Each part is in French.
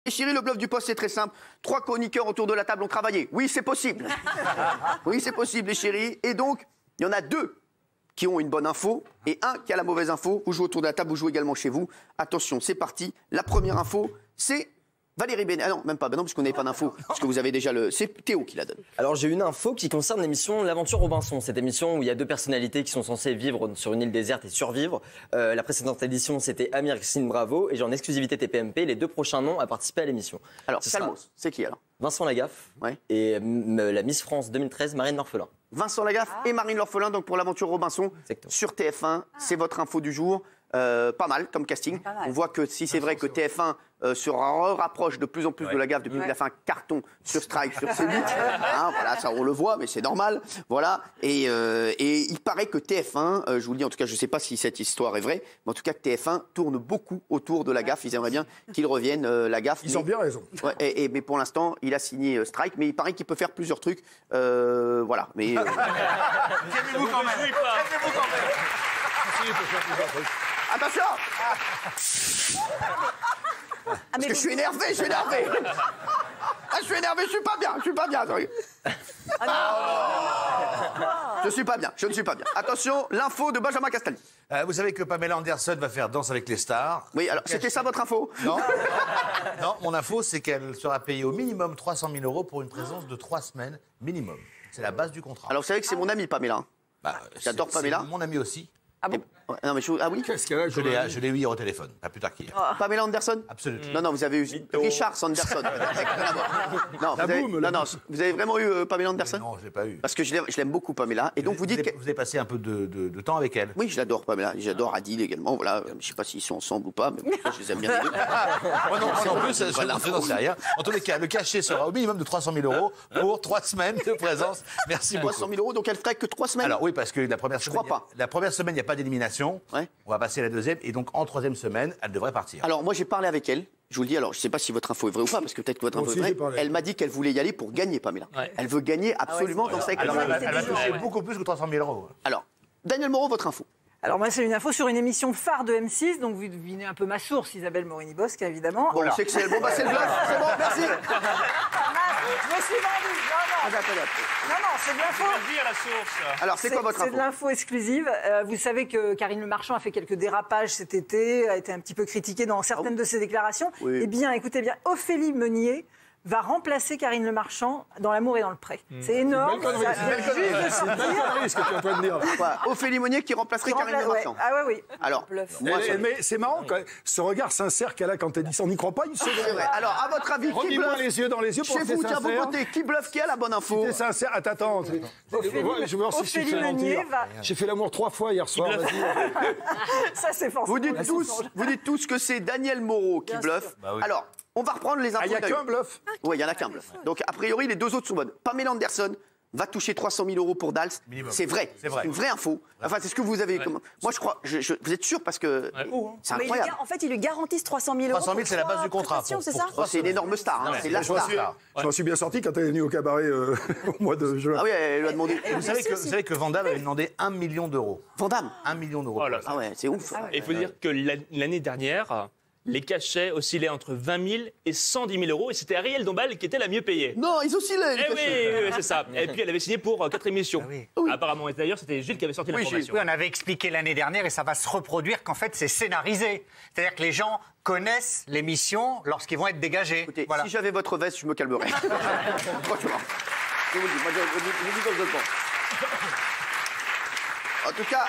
Et Chérie, le bluff du poste, c'est très simple. 3 chroniqueurs autour de la table ont travaillé. Oui, c'est possible. Oui, c'est possible, les chéris. Et donc, il y en a 2 qui ont une bonne info et 1 qui a la mauvaise info. Vous jouez autour de la table, vous jouez également chez vous. Attention, c'est parti. La première info, c'est Valérie Bénard. Ah non, même pas. Ben non, parce qu'on n'avait pas d'info. Parce que vous avez déjà le. C'est Théo qui la donne. Alors j'ai une info qui concerne l'émission L'Aventure Robinson. Cette émission où il y a 2 personnalités qui sont censées vivre sur une île déserte et survivre. La précédente édition, c'était Amir et Christine Bravo. Et j'ai en exclusivité TPMP les 2 prochains noms à participer à l'émission. Alors, Salmos, c'est qui alors? Vincent Lagaffe et la Miss France 2013, Marine L'Orphelin. Vincent Lagaffe et Marine L'Orphelin, donc pour l'Aventure Robinson. Exactement. Sur TF1. C'est votre info du jour. Pas mal comme casting. On voit que si c'est vrai que TF1 se rapproche de plus en plus de Lagaffe depuis qu'il a fait un carton sur Strike, sur C8. Hein, voilà, ça on le voit, mais c'est normal. Voilà. Et il paraît que TF1, je vous le dis, en tout cas, je ne sais pas si cette histoire est vraie, mais en tout cas que TF1 tourne beaucoup autour de Lagaffe. Ils aimeraient bien qu'il revienne, Lagaffe. Ils ont bien raison. Ouais, mais pour l'instant, il a signé Strike, mais il paraît qu'il peut faire plusieurs trucs. Voilà. Mais. Calmez-vous quand même. Calmez-vous quand même. Attention! Parce que je suis énervé, je suis énervé! Ah, je suis énervé, je suis pas bien, je suis pas bien. Je suis pas bien, je ne suis pas bien. Attention, l'info de Benjamin Castaldi. Vous savez que Pamela Anderson va faire Danse avec les stars. Oui, alors c'était ça votre info? Non. Non, mon info, c'est qu'elle sera payée au minimum 300 000 € pour une présence de 3 semaines minimum. C'est la base du contrat. Alors vous savez que c'est mon ami Pamela. J'adore Pamela. C'est mon ami aussi. Ah bon? Non, mais ah oui? Qu'est-ce qu'elle a? Je l'ai eu hier au téléphone, pas plus tard qu'hier. Pamela Anderson? Absolument. Non, vous avez eu Richard Sanderson. Non, vous avez vraiment eu Pamela Anderson? Non, je l'ai pas eu. Parce que je l'aime beaucoup, Pamela. Et donc vous dites que... Vous avez passé un peu de temps avec elle. Oui, je l'adore, Pamela. J'adore Adil également. Voilà. Je ne sais pas s'ils sont ensemble ou pas, mais je les aime bien les deux. Moi non plus, je n'en sais rien. En tous les cas, le cachet sera au minimum de 300 000 € pour 3 semaines de présence. Merci beaucoup. 300 000 €, donc elle ferait que 3 semaines? Alors oui, parce que la première semaine, crois pas. La première semaine, il n'y a pas d'élimination. Ouais. On va passer à la deuxième, et donc en 3e semaine, elle devrait partir. Alors moi j'ai parlé avec elle, je vous le dis, alors je ne sais pas si votre info est vraie ou pas, parce que peut-être que votre info est vraie. Elle m'a dit qu'elle voulait y aller pour gagner, Pamela. Ouais. Elle veut gagner absolument dans sa Elle va toucher beaucoup plus que 300 000 €. Alors, Daniel Moreau, votre info? Alors moi c'est une info sur une émission phare de M6, donc vous devinez un peu ma source, Isabelle Morini-Bosque évidemment. Bon, c'est que c'est bon, c'est le bluff, c'est bon, merci. Je me suis vendu, non, c'est de l'info. Alors c'est quoi votre info? C'est de l'info exclusive. Vous savez que Karine Le Marchand a fait quelques dérapages cet été, a été un petit peu critiquée dans certaines de ses déclarations. Oui. Eh bien, écoutez bien, Ophélie Meunier va remplacer Karine Le Marchand dans L'amour et dans le pré. C'est énorme. C'est ce que tu es en train de dire. Ophélie Meunier qui remplacerait Karine Le Marchand. Ah oui. Alors, mais c'est marrant, ce regard sincère qu'elle a quand elle dit ça, on n'y croit pas une seconde. C'est vrai. Alors, à votre avis, qui bluffe? les yeux dans les yeux pour chez vous, tiens, vous votez. Qui bluffe? Qui a la bonne info? Si t'es sincère, attends. Je vais voir si je suis fait mentir. J'ai fait l'amour 3 fois hier soir. Ça, c'est forcément. Vous dites tous que c'est Daniel Moreau qui bluffe. Alors, on va reprendre les infos. Il n'y a qu'un bluff? Oui, il n'y en a qu'un bluff. Donc, a priori, les 2 autres sont bonnes. Pamela Anderson va toucher 300 000 € pour Dals. C'est vrai. C'est une vraie info. Enfin, c'est ce que vous avez... Moi, je crois... vous êtes sûr? Parce que c'est incroyable. En fait, ils lui garantissent 300 000 €. 300 000, c'est la base du contrat. C'est ça? C'est une énorme star. C'est la star. Je m'en suis bien sorti quand elle est venue au cabaret au mois de juin. Ah oui, elle lui a demandé... Vous savez que Van Damme avait demandé 1 million €. Van Damme? 1 million €. Ah ouais, c'est ouf. Et il faut dire que l'année dernière... Les cachets oscillaient entre 20 000 et 110 000 €. Et c'était Ariel Dombal qui était la mieux payée. Non, ils oscillaient, les cachets. Oui, c'est ça. Et puis, elle avait signé pour 4 émissions. Apparemment. Et d'ailleurs, c'était Gilles qui avait sorti l'information. Oui, on avait expliqué l'année dernière, et ça va se reproduire, qu'en fait, c'est scénarisé. C'est-à-dire que les gens connaissent l'émission lorsqu'ils vont être dégagés. Écoutez, si j'avais votre veste, je me calmerais. Franchement. Je vous le dis, moi, je vous dis comme je le pense. En tout cas,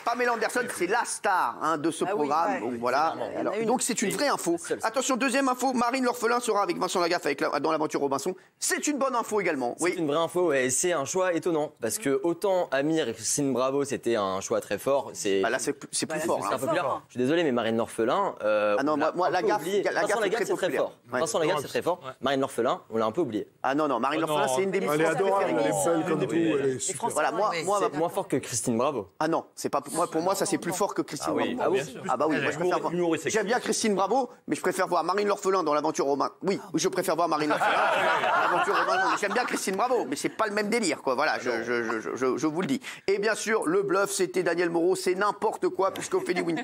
Pamela Anderson, c'est la star de ce programme. Donc voilà. Donc c'est une vraie info. Attention, deuxième info, Marine L'Orphelin sera avec Vincent Lagaffe dans l'Aventure Robinson. C'est une bonne info également. C'est une vraie info et c'est un choix étonnant. Parce que autant Amir et Christine Bravo, c'était un choix très fort. Là, c'est plus fort. C'est un peu plus fort. Je suis désolé, mais Marine L'Orphelin... Ah non, moi, Lagaffe, Vincent Lagaffe, c'est très fort. Vincent Lagaffe, c'est très fort. Marine L'Orphelin, on l'a un peu oublié. Ah non, Marine L'Orphelin, c'est une des Elle est adorable, elle est belle comme tout. Voilà, moi, moins forte que Christine Bravo. Bravo. Ah non, c'est pas pour moi ça c'est plus fort que Christine oui. Bravo. Ah oui. Ah bah oui, moi, je préfère voir. J'aime bien Christine Bravo, mais je préfère voir Marine L'Orphelin dans l'aventure Romain. Oui, je préfère voir Marine L'Orphelin dans l'aventure Romain. J'aime bien Christine Bravo, mais c'est pas le même délire quoi. Voilà, je vous le dis. Et bien sûr, le bluff c'était Daniel Moreau, c'est n'importe quoi puisque Ophélie Meunier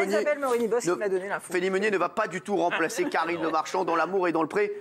Isabelle Morini-Boss qui m'a donné l'info. Ophélie Meunier ne va pas du tout remplacer Karine Le Marchand dans L'amour et dans le pré.